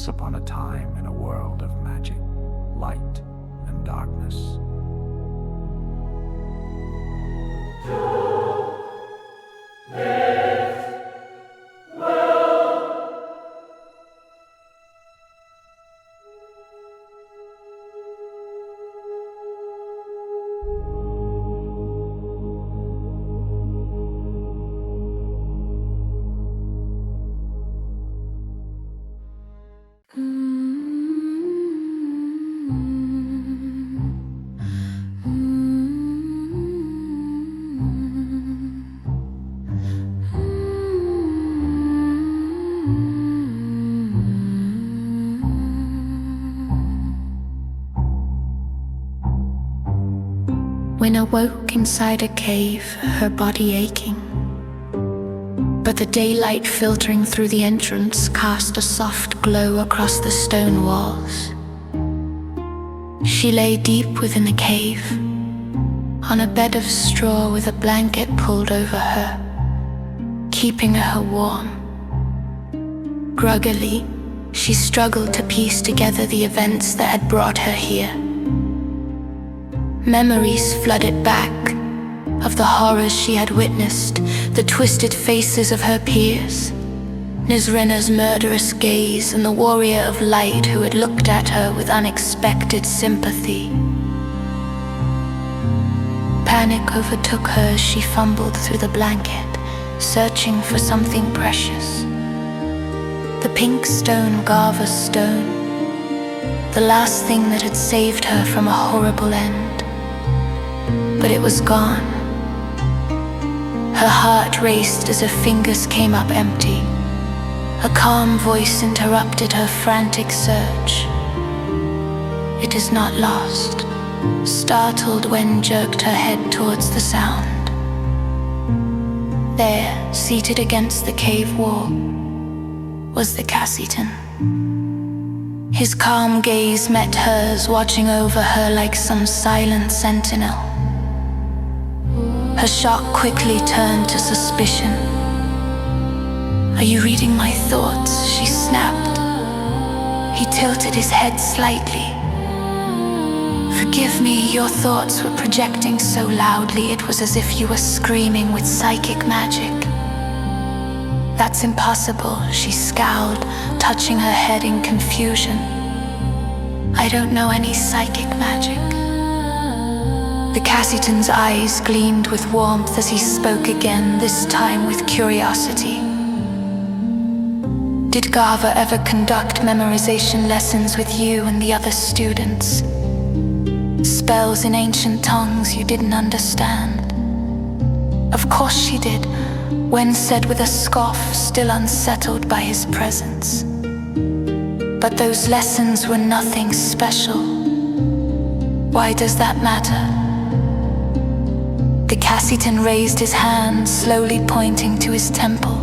once upon a time in a world of magic, light, and darkness. When awoke inside a cave, her body aching. But the daylight filtering through the entrance cast a soft glow across the stone walls. She lay deep within the cave, on a bed of straw with a blanket pulled over her, keeping her warm. Groggily, she struggled to piece together the events that had brought her here. Memories flooded back of the horrors she had witnessed, the twisted faces of her peers, Nizrena's murderous gaze, and the warrior of light who had looked at her with unexpected sympathy. Panic overtook her as she fumbled through the blanket, searching for something precious. The pink stone Gava stone, the last thing that had saved her from a horrible end. But it was gone. Her heart raced as her fingers came up empty. A calm voice interrupted her frantic search. "It is not lost," startled Wen jerked her head towards the sound. There, seated against the cave wall, was the Casitan. His calm gaze met hers, watching over her like some silent sentinel. Her shock quickly turned to suspicion. "Are you reading my thoughts?" she snapped. He tilted his head slightly. "Forgive me, your thoughts were projecting so loudly it was as if you were screaming with psychic magic." "That's impossible," she scowled, touching her head in confusion. "I don't know any psychic magic." The Casitan's eyes gleamed with warmth as he spoke again, this time with curiosity. "Did Gava ever conduct memorization lessons with you and the other students? Spells in ancient tongues you didn't understand?" "Of course she did," Wen said with a scoff, still unsettled by his presence. "But those lessons were nothing special. Why does that matter?" The Casitan raised his hand, slowly pointing to his temple.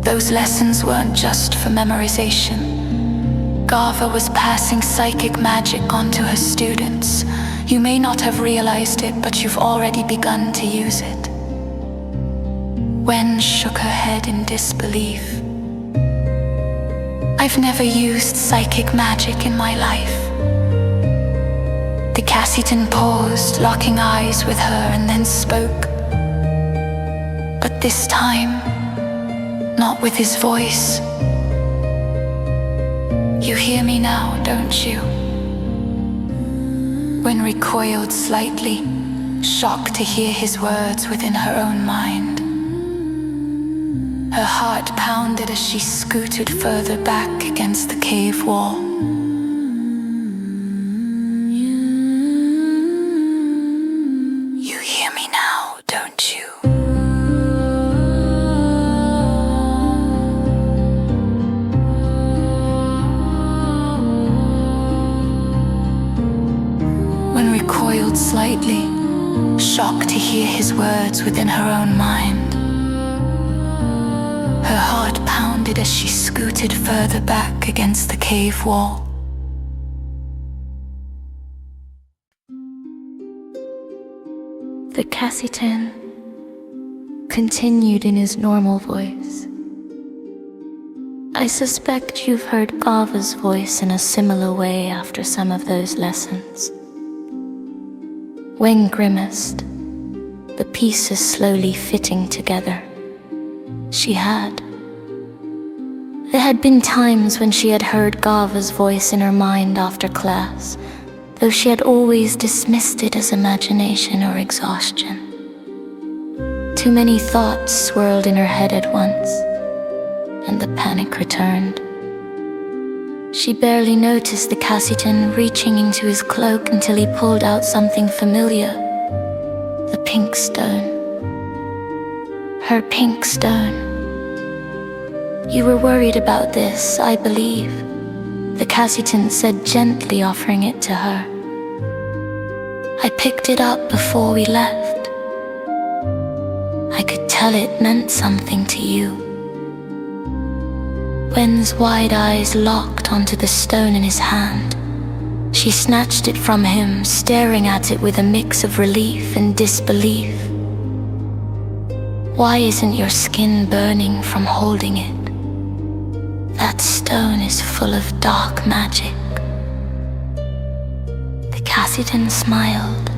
"Those lessons weren't just for memorization. Gava was passing psychic magic on to her students. You may not have realized it, but you've already begun to use it." Wen shook her head in disbelief. "I've never used psychic magic in my life." The Casitan paused, locking eyes with her, and then spoke. But this time, not with his voice. "You hear me now, don't you?" Wen recoiled slightly, shocked to hear his words within her own mind. Her heart pounded as she scooted further back against the cave wall. "You hear me now, don't you?" Wen recoiled slightly, shocked to hear his words within her own mind. Her heart pounded as she scooted further back against the cave wall. The Casitan continued in his normal voice. I suspect you've heard Gava's voice in a similar way after some of those lessons. When grimaced, the pieces slowly fitting together, she had. There had been times when she had heard Gava's voice in her mind after class, though she had always dismissed it as imagination or exhaustion. Too many thoughts swirled in her head at once, and the panic returned. She barely noticed the Casitan reaching into his cloak until he pulled out something familiar. The pink stone. Her pink stone. You were worried about this, I believe, the Casitan said gently, offering it to her. I picked it up before we left. I could tell it meant something to you. Wen's wide eyes locked onto the stone in his hand. She snatched it from him, staring at it with a mix of relief and disbelief. Why isn't your skin burning from holding it? That stone is full of dark magic. The Casitan smiled,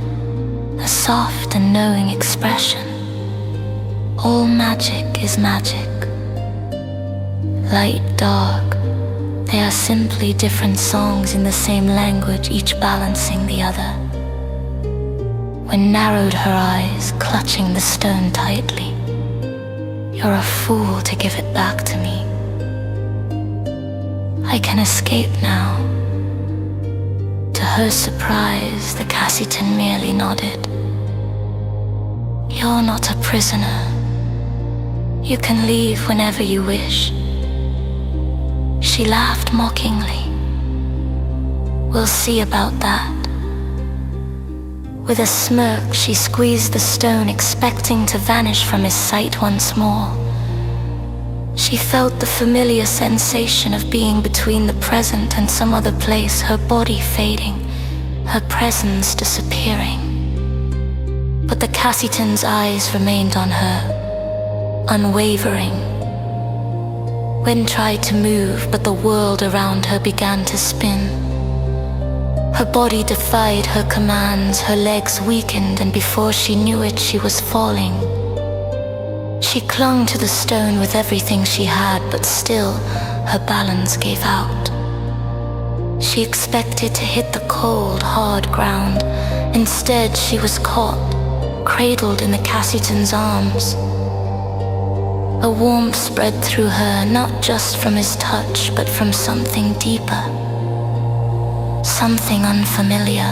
a soft and knowing expression. All magic is magic. Light, dark, they are simply different songs in the same language, each balancing the other. Wen narrowed her eyes, clutching the stone tightly. You're a fool to give it back to me. I can escape now. To her surprise, the Casitan merely nodded. You're not a prisoner. You can leave whenever you wish. She laughed mockingly. We'll see about that. With a smirk, she squeezed the stone, expecting to vanish from his sight once more. She felt the familiar sensation of being between the present and some other place, her body fading, her presence disappearing. But the Casitan's eyes remained on her, unwavering. Wen tried to move, but the world around her began to spin. Her body defied her commands, her legs weakened, and before she knew it, she was falling. She clung to the stone with everything she had, but still, her balance gave out. She expected to hit the cold, hard ground. Instead, she was caught, cradled in the Casitan's arms. A warmth spread through her, not just from his touch, but from something deeper. Something unfamiliar.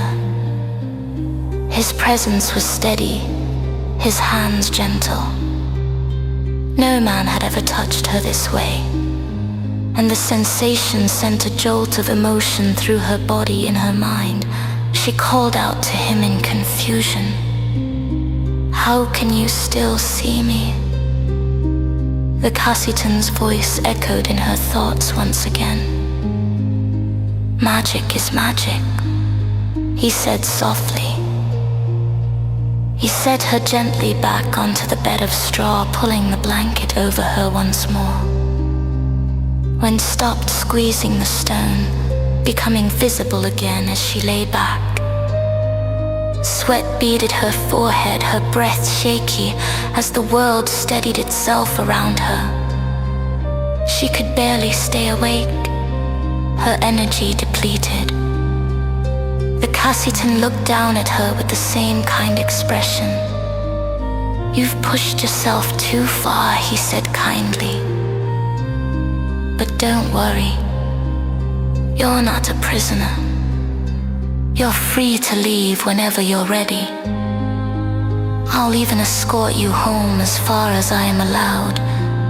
His presence was steady, his hands gentle. No man had ever touched her this way, and the sensation sent a jolt of emotion through her body and her mind. She called out to him in confusion. How can you still see me? The Casitan's voice echoed in her thoughts once again. Magic is magic, he said softly. He set her gently back onto the bed of straw, pulling the blanket over her once more. Wen stopped squeezing the stone, becoming visible again as she lay back. Sweat beaded her forehead, her breath shaky as the world steadied itself around her. She could barely stay awake, her energy depleted. The Casitan looked down at her with the same kind expression. You've pushed yourself too far, he said kindly. But don't worry, you're not a prisoner. You're free to leave whenever you're ready. I'll even escort you home as far as I am allowed,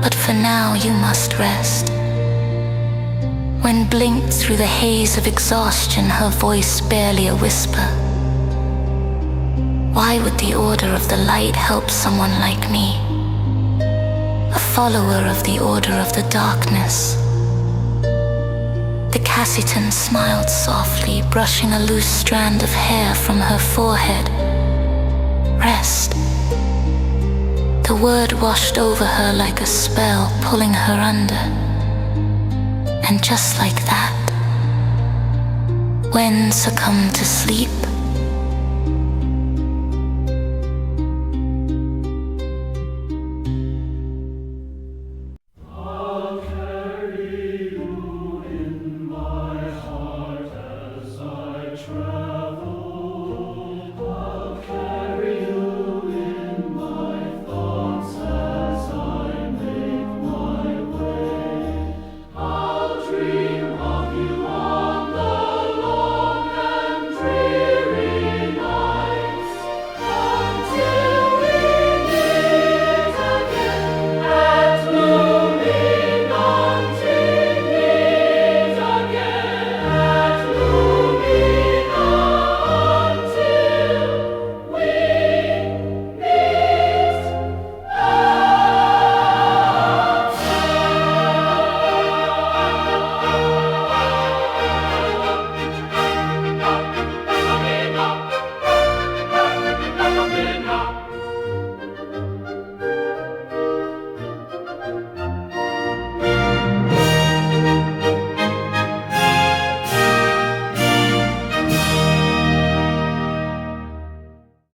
but for now you must rest. Wen blinked through the haze of exhaustion, her voice barely a whisper. Why would the Order of the Light help someone like me? A follower of the Order of the Darkness. The Casitan smiled softly, brushing a loose strand of hair from her forehead. Rest. The word washed over her like a spell, pulling her under. And just like that, when succumbed to sleep,